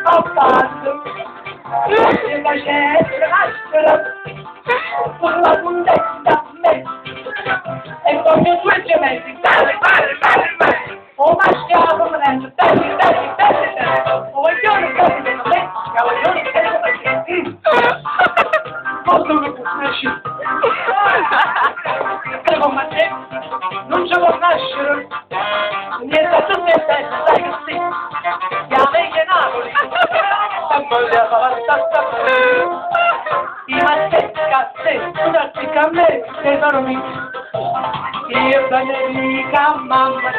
scoppato, si facesse nascere sulla puntetta a me, e con i due gemelli, dai, o maschiavo venendo, dai, o vogliono capire me, cavalione, molto che nasce, con me, non ce lo nascere, niente a tutte e belle, sai che sì, la vecchia Napoli, i massetti a te, tutti a me, tesoro io benedica mamma,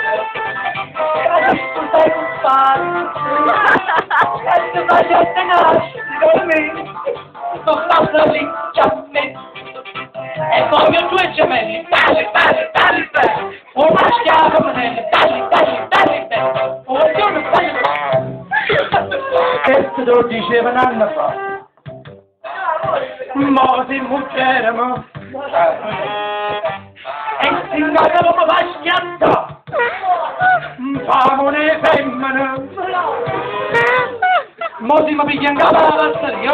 adesso stai compagno, e ti fai a te nascere me, non passa lì a me, e voglio due gemelli, dai, un maschiato fratelli, dai, un vogliono belli, questo te lo diceva un anno fa, mo si muccheremo, e si andavamo a schiattare, famone femmine, mo si mi pigliano la lasseria,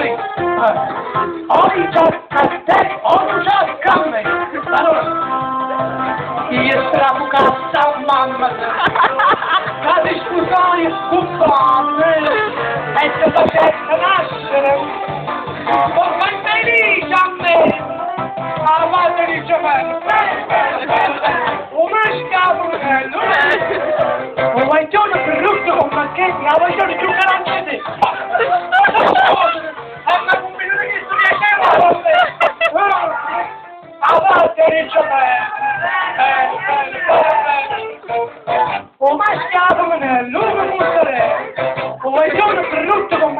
ogni ciocca a te, ogni ciocca a me, allora, io strafucassa a mamma, casi scusai, scusate, e te facesse nascere, non fai felice a me, a madre di Giovanni, un mascato bello, un guaglione brutto con macchetti, la guaglione più grande di te, e ma un minuto che sto piacendo, a madre di Giovanni, un mascato bello, un guaglione brutto con